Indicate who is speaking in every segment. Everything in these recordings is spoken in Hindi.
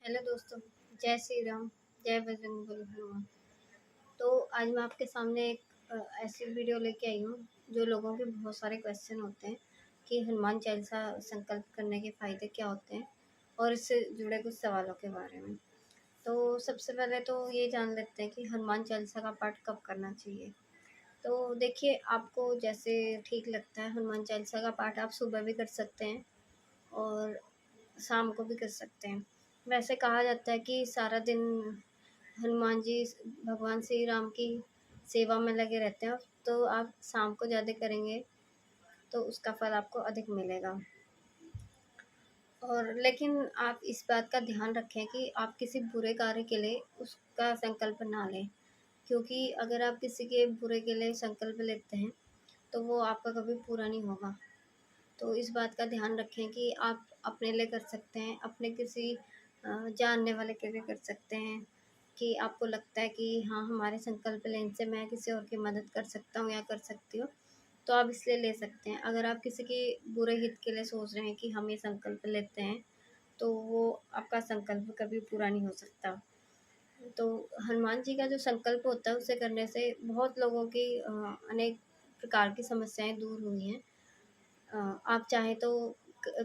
Speaker 1: हेलो दोस्तों, जय श्री राम, जय बजरंगबली हनुमान। तो आज मैं आपके सामने एक ऐसी वीडियो लेके आई हूँ जो लोगों के बहुत सारे क्वेश्चन होते हैं कि हनुमान चालीसा संकल्प करने के फ़ायदे क्या होते हैं और इससे जुड़े कुछ सवालों के बारे में। तो सबसे पहले तो ये जान लेते हैं कि हनुमान चालीसा का पाठ कब करना चाहिए। तो देखिए, आपको जैसे ठीक लगता है हनुमान चालीसा का पाठ आप सुबह भी कर सकते हैं और शाम को भी कर सकते हैं। वैसे कहा जाता है कि सारा दिन हनुमान जी भगवान श्री राम की सेवा में लगे रहते हैं, तो आप शाम को ज़्यादा करेंगे तो उसका फल आपको अधिक मिलेगा। और लेकिन आप इस बात का ध्यान रखें कि आप किसी बुरे कार्य के लिए उसका संकल्प ना लें, क्योंकि अगर आप किसी के बुरे के लिए संकल्प लेते हैं तो वो आपका कभी पूरा नहीं होगा। तो इस बात का ध्यान रखें कि आप अपने लिए कर सकते हैं, अपने किसी जानने वाले के लिए कर सकते हैं कि आपको लगता है कि हाँ, हमारे संकल्प लेने से मैं किसी और की मदद कर सकता हूँ या कर सकती हूँ, तो आप इसलिए ले सकते हैं। अगर आप किसी के बुरे हित के लिए सोच रहे हैं कि हम ये संकल्प लेते हैं, तो वो आपका संकल्प कभी पूरा नहीं हो सकता। तो हनुमान जी का जो संकल्प होता है उसे करने से बहुत लोगों की अनेक प्रकार की समस्याएँ दूर हुई हैं। आप चाहें तो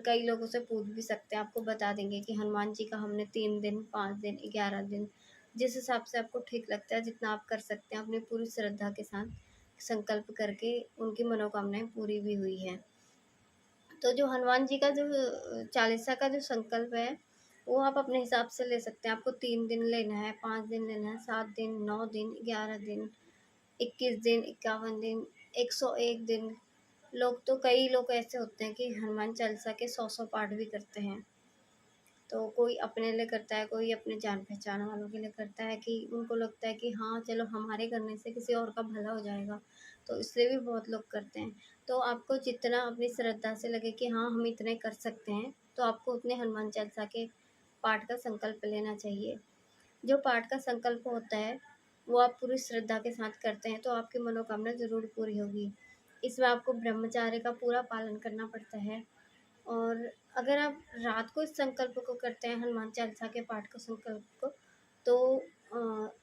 Speaker 1: कई लोगों से पूछ भी सकते हैं, आपको बता देंगे कि हनुमान जी का हमने 3 दिन, 5 दिन, 11 दिन, जिस हिसाब से आपको ठीक लगता है जितना आप कर सकते हैं अपनी पूरी श्रद्धा के साथ संकल्प करके उनकी मनोकामनाएँ पूरी भी हुई हैं। तो जो हनुमान जी का जो चालीसा का जो संकल्प है, वो आप अपने हिसाब से ले सकते हैं। आपको 3 दिन लेना है, 5 दिन लेना है, 7 दिन, 9 दिन, 11 दिन, 21 दिन, 51 दिन, 101 दिन। कई लोग ऐसे होते हैं कि हनुमान चालीसा के 100-100 पाठ भी करते हैं। तो कोई अपने लिए करता है, कोई अपने जान-पहचान वालों के लिए करता है कि उनको लगता है कि हाँ, चलो हमारे करने से किसी और का भला हो जाएगा, तो इसलिए भी बहुत लोग करते हैं। तो आपको जितना अपनी श्रद्धा से लगे कि हाँ, हम इतने कर सकते हैं, तो आपको उतने हनुमान चालीसा के पाठ का संकल्प लेना चाहिए। जो पाठ का संकल्प होता है, वो आप पूरी श्रद्धा के साथ करते हैं, तो आपकी मनोकामना ज़रूर पूरी होगी। इसमें आपको ब्रह्मचार्य का पूरा पालन करना पड़ता है। और अगर आप रात को इस संकल्प को करते हैं, हनुमान चालीसा के पाठ का संकल्प को, तो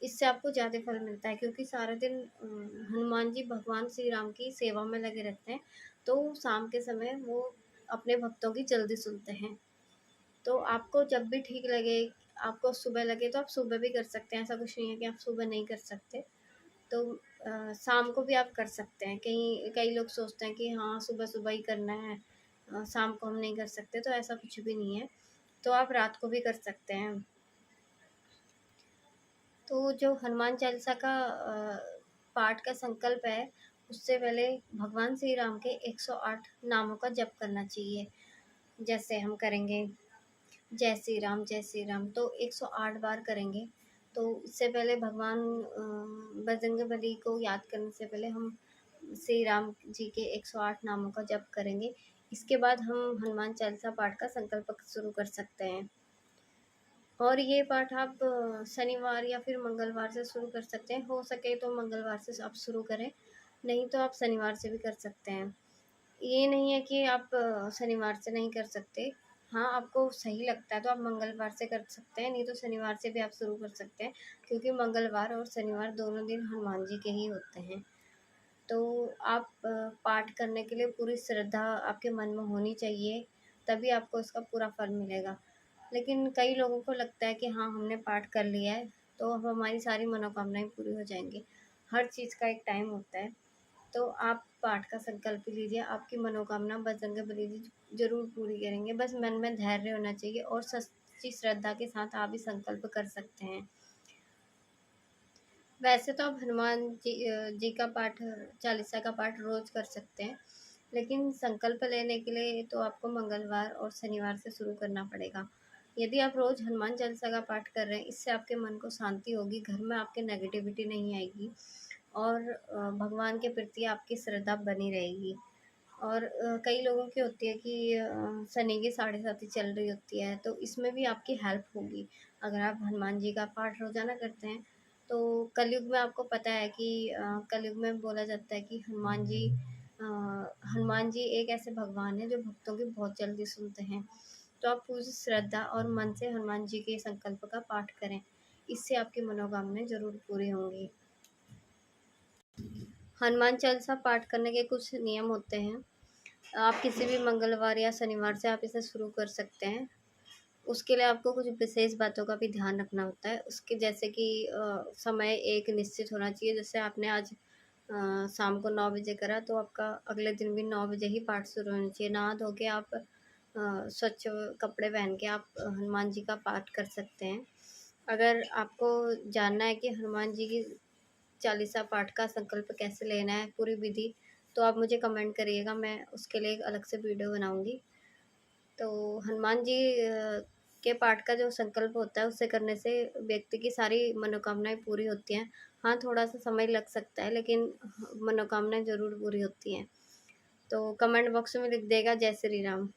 Speaker 1: इससे आपको ज़्यादा फल मिलता है, क्योंकि सारा दिन हनुमान जी भगवान श्री राम की सेवा में लगे रहते हैं, तो शाम के समय वो अपने भक्तों की जल्दी सुनते हैं। तो आपको जब भी ठीक लगे, आपको सुबह लगे तो आप सुबह भी कर सकते हैं, ऐसा कुछ नहीं है कि आप सुबह नहीं कर सकते। तो शाम को भी आप कर सकते हैं। कई लोग सोचते हैं कि हाँ, सुबह-सुबह ही करना है, शाम को हम नहीं कर सकते, तो ऐसा कुछ भी नहीं है। तो आप रात को भी कर सकते हैं। तो जो हनुमान चालीसा का पाठ का संकल्प है, उससे पहले भगवान श्री राम के 108 नामों का जप करना चाहिए। जैसे हम करेंगे जय श्री राम तो 108 बार करेंगे। तो इससे पहले भगवान बजरंगबली को याद करने से पहले हम श्री राम जी के 108 नामों का जप करेंगे। इसके बाद हम हनुमान चालीसा पाठ का संकल्प शुरू कर सकते हैं। और ये पाठ आप शनिवार या फिर मंगलवार से शुरू कर सकते हैं। हो सके तो मंगलवार से आप शुरू करें, नहीं तो आप शनिवार से भी कर सकते हैं। ये नहीं है कि आप शनिवार से नहीं कर सकते। हाँ, आपको सही लगता है तो आप मंगलवार से कर सकते हैं, नहीं तो शनिवार से भी आप शुरू कर सकते हैं, क्योंकि मंगलवार और शनिवार दोनों दिन हनुमान जी के ही होते हैं। तो आप पाठ करने के लिए पूरी श्रद्धा आपके मन में होनी चाहिए, तभी आपको इसका पूरा फल मिलेगा। लेकिन कई लोगों को लगता है कि हाँ, हमने पाठ कर लिया है, तो अब हमारी सारी मनोकामनाएँ पूरी हो जाएँगी। हर चीज़ का एक टाइम होता है। तो आप पाठ का संकल्प लीजिए, आपकी मनोकामना बजरंगबली जी ज़रूर पूरी करेंगे। बस मन में धैर्य होना चाहिए और सच्ची श्रद्धा के साथ आप ये संकल्प कर सकते हैं। वैसे तो आप हनुमान जी का पाठ, चालीसा का पाठ रोज़ कर सकते हैं, लेकिन संकल्प लेने के लिए तो आपको मंगलवार और शनिवार से शुरू करना पड़ेगा। यदि आप रोज़ हनुमान चालीसा का पाठ कर रहे हैं, इससे आपके मन को शांति होगी, घर में आपके नेगेटिविटी नहीं आएगी और भगवान के प्रति आपकी श्रद्धा बनी रहेगी। और कई लोगों की होती है कि शनि की साढ़े साती चल रही होती है, तो इसमें भी आपकी हेल्प होगी। अगर आप हनुमान जी का पाठ रोज़ाना करते हैं, तो कलयुग में आपको पता है कि कलयुग में बोला जाता है कि हनुमान जी एक ऐसे भगवान हैं जो भक्तों की बहुत जल्दी सुनते हैं। तो आप पूरी श्रद्धा और मन से हनुमान जी के संकल्प का पाठ करें। इससे आपकी मनोकामनाएँ ज़रूर पूरी होंगी। हनुमान चालीसा पाठ करने के कुछ नियम होते हैं। आप किसी भी मंगलवार या शनिवार से आप इसे शुरू कर सकते हैं। उसके लिए आपको कुछ विशेष बातों का भी ध्यान रखना होता है। उसके जैसे कि समय एक निश्चित होना चाहिए। जैसे आपने आज शाम को 9 बजे करा, तो आपका अगले दिन भी 9 बजे ही पाठ शुरू होना चाहिए। नहा धो के आप स्वच्छ कपड़े पहन के आप हनुमान जी का पाठ कर सकते हैं। अगर आपको जानना है कि हनुमान जी की चालीसा पाठ का संकल्प कैसे लेना है, पूरी विधि, तो आप मुझे कमेंट करिएगा, मैं उसके लिए एक अलग से वीडियो बनाऊँगी। तो हनुमान जी के पाठ का जो संकल्प होता है, उसे करने से व्यक्ति की सारी मनोकामनाएँ पूरी होती हैं। हाँ, थोड़ा-सा समय लग सकता है, लेकिन मनोकामनाएँ ज़रूर पूरी होती हैं। तो कमेंट बॉक्स में लिख देगा जय श्री राम।